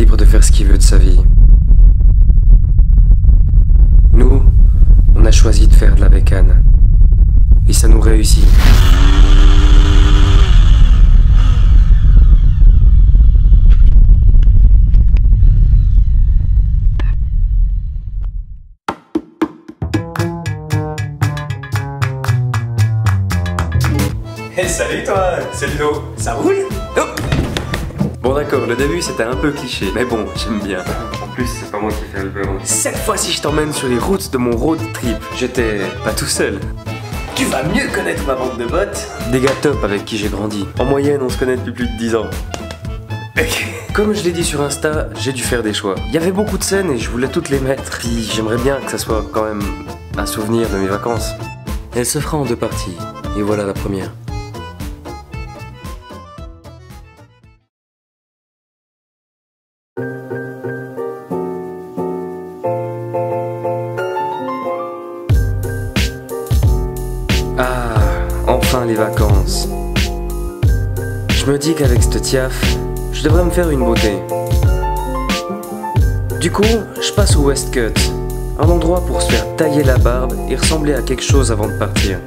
libre de faire ce qu'il veut de sa vie. Nous, on a choisi de faire de la bécane. Et ça nous réussit. Hey, salut toi, c'est Ludo, ça roule? Oh, bon d'accord, le début c'était un peu cliché, mais bon, j'aime bien. En plus, c'est pas moi qui fais le beurre. Cette fois-ci, je t'emmène sur les routes de mon road trip. J'étais pas tout seul. Tu vas mieux connaître ma bande de potes. Des gars top avec qui j'ai grandi. En moyenne, on se connaît depuis plus de 10 ans. Comme je l'ai dit sur Insta, j'ai dû faire des choix. Il y avait beaucoup de scènes et je voulais toutes les mettre. Puis j'aimerais bien que ça soit quand même un souvenir de mes vacances. Elle se fera en 2 parties. Et voilà la première. Ah, enfin les vacances. Je me dis qu'avec cette tiaf, je devrais me faire une beauté. Du coup, je passe au Westcut, un endroit pour se faire tailler la barbe et ressembler à quelque chose avant de partir.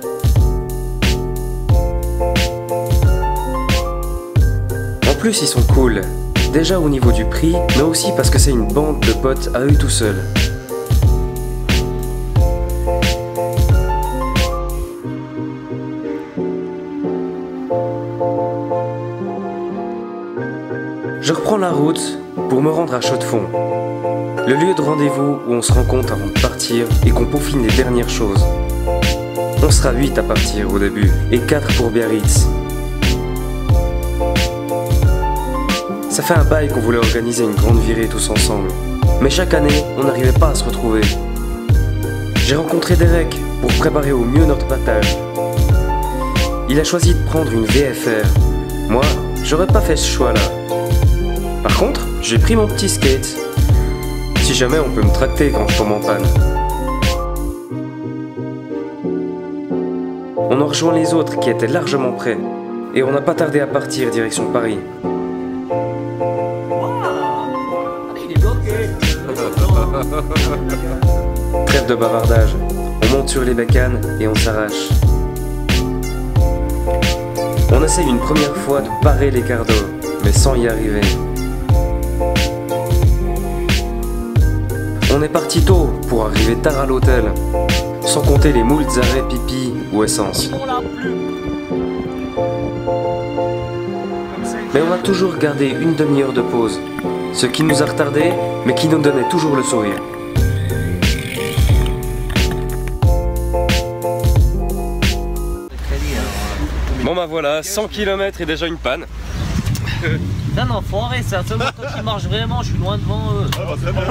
En plus, ils sont cool, déjà au niveau du prix, mais aussi parce que c'est une bande de potes à eux tout seuls. Je reprends la route pour me rendre à Chaux-de-Fonds, le lieu de rendez-vous où on se rencontre avant de partir et qu'on peaufine les dernières choses. On sera 8 à partir au début et 4 pour Biarritz. Ça fait un bail qu'on voulait organiser une grande virée tous ensemble, mais chaque année on n'arrivait pas à se retrouver. J'ai rencontré Derek pour préparer au mieux notre battage. Il a choisi de prendre une VFR. Moi, j'aurais pas fait ce choix-là. Par contre, j'ai pris mon petit skate. Si jamais on peut me tracter quand je tombe en panne. On a rejoint les autres qui étaient largement prêts. Et on n'a pas tardé à partir direction Paris. Trêve de bavardage. On monte sur les bécanes et on s'arrache. On essaye une première fois de parer les cardos, mais sans y arriver. On est parti tôt pour arriver tard à l'hôtel, sans compter les moultes arrêts pipi ou essence. Mais on a toujours gardé une demi-heure de pause, ce qui nous a retardé, mais qui nous donnait toujours le sourire. Bon bah voilà, 100 km et déjà une panne. C'est un enfoiré, c'est un seul moto qui marche vraiment, je suis loin devant eux. Ah bah très bien.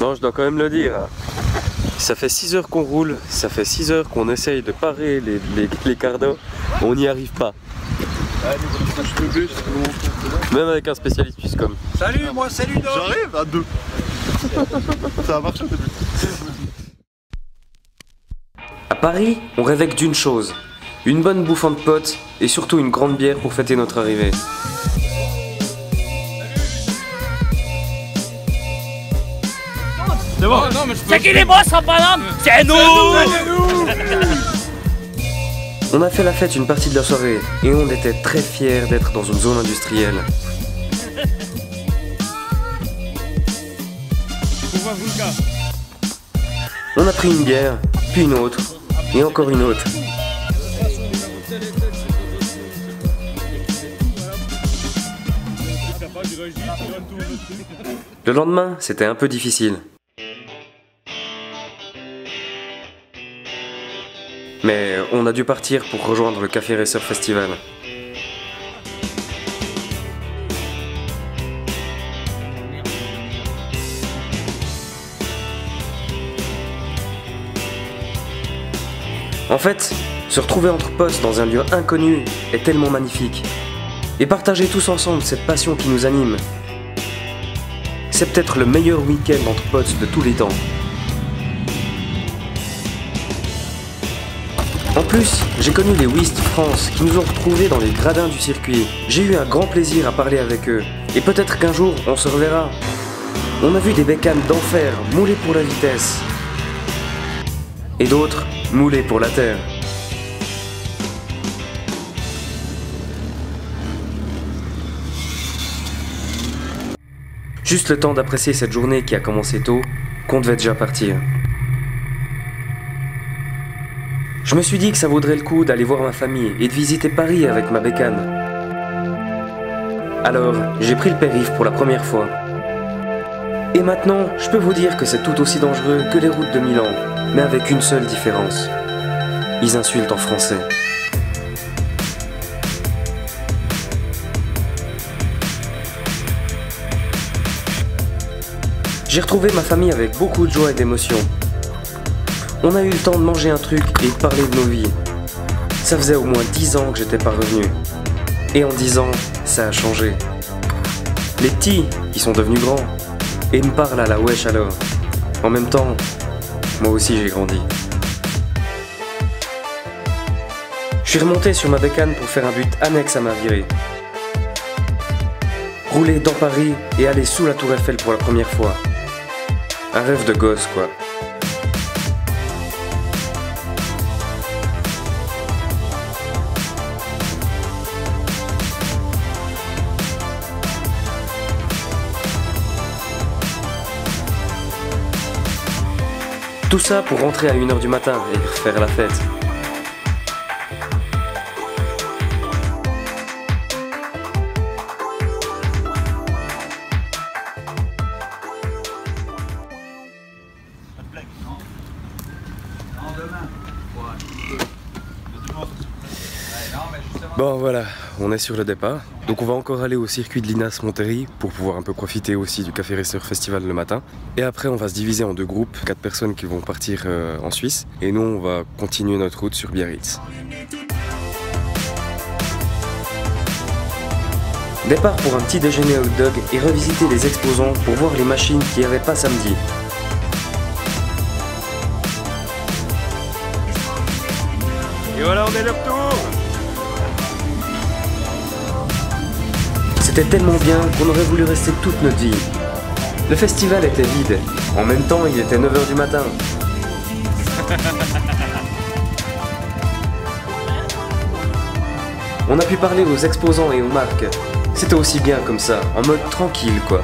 Non, je dois quand même le dire. Ça fait 6 heures qu'on roule, ça fait 6 heures qu'on essaye de parer les cardos, on n'y arrive pas. Même avec un spécialiste Swisscom. Salut, moi c'est Ludo. J'arrive à 2. Ça a marché au début. À Paris, on rêvait que d'une chose, une bonne bouffe entre potes et surtout une grande bière pour fêter notre arrivée. C'est bon. C'est qui les boss en Paname? C'est nous. On a fait la fête une partie de la soirée et on était très fiers d'être dans une zone industrielle. On a pris une bière, puis une autre, et encore une autre. Le lendemain, c'était un peu difficile. Mais on a dû partir pour rejoindre le Café Racer Festival. En fait, se retrouver entre potes dans un lieu inconnu est tellement magnifique. Et partager tous ensemble cette passion qui nous anime, c'est peut-être le meilleur week-end entre potes de tous les temps. En plus, j'ai connu les Whist France qui nous ont retrouvés dans les gradins du circuit. J'ai eu un grand plaisir à parler avec eux. Et peut-être qu'un jour, on se reverra. On a vu des bécanes d'enfer moulées pour la vitesse. Et d'autres moulées pour la terre. Juste le temps d'apprécier cette journée qui a commencé tôt, qu'on devait déjà partir. Je me suis dit que ça vaudrait le coup d'aller voir ma famille et de visiter Paris avec ma bécane. Alors, j'ai pris le périph' pour la première fois. Et maintenant, je peux vous dire que c'est tout aussi dangereux que les routes de Milan, mais avec une seule différence. Ils insultent en français. J'ai retrouvé ma famille avec beaucoup de joie et d'émotion. On a eu le temps de manger un truc et de parler de nos vies. Ça faisait au moins 10 ans que j'étais pas revenu. Et en 10 ans, ça a changé. Les petits, ils sont devenus grands. Et ils me parlent à la wesh alors. En même temps, moi aussi j'ai grandi. Je suis remonté sur ma bécane pour faire un but annexe à ma virée. Rouler dans Paris et aller sous la Tour Eiffel pour la première fois. Un rêve de gosse, quoi. Tout ça pour rentrer à 1h du matin et faire la fête. Bon voilà, on est sur le départ. Donc on va encore aller au circuit de Linas Monterrey pour pouvoir un peu profiter aussi du Café Racer Festival le matin. Et après on va se diviser en 2 groupes, 4 personnes qui vont partir en Suisse. Et nous on va continuer notre route sur Biarritz. Départ pour un petit déjeuner hot dog et revisiter les exposants pour voir les machines qu'il n'y avait pas samedi. Et voilà, on est de retour. C'était tellement bien qu'on aurait voulu rester toute notre vie. Le festival était vide. En même temps, il était 9h du matin. On a pu parler aux exposants et aux marques. C'était aussi bien comme ça, en mode tranquille quoi.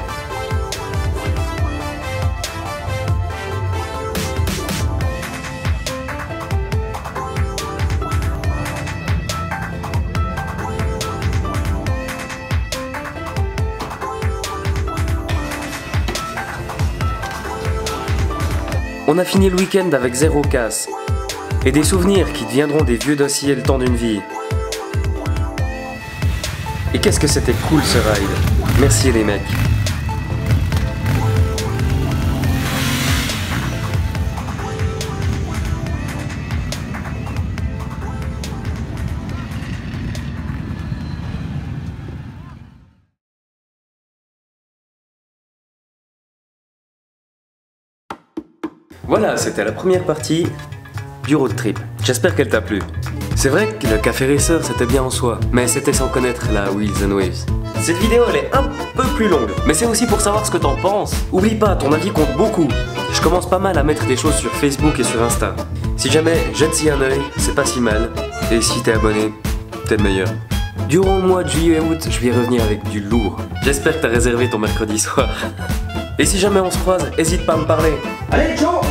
On a fini le week-end avec 0 casse. Et des souvenirs qui deviendront des vieux dossiers le temps d'une vie. Et qu'est-ce que c'était cool ce ride. Merci les mecs. Voilà, c'était la première partie du road trip. J'espère qu'elle t'a plu. C'est vrai que le Café Racer c'était bien en soi, mais c'était sans connaître la Wheels and Waves. Cette vidéo elle est un peu plus longue, mais c'est aussi pour savoir ce que t'en penses. Oublie pas, ton avis compte beaucoup. Je commence pas mal à mettre des choses sur Facebook et sur Insta. Si jamais jette-y un œil, c'est pas si mal. Et si t'es abonné, t'es le meilleur. Durant le mois de juillet et août, je vais revenir avec du lourd. J'espère que t'as réservé ton mercredi soir. Et si jamais on se croise, hésite pas à me parler. Allez, ciao!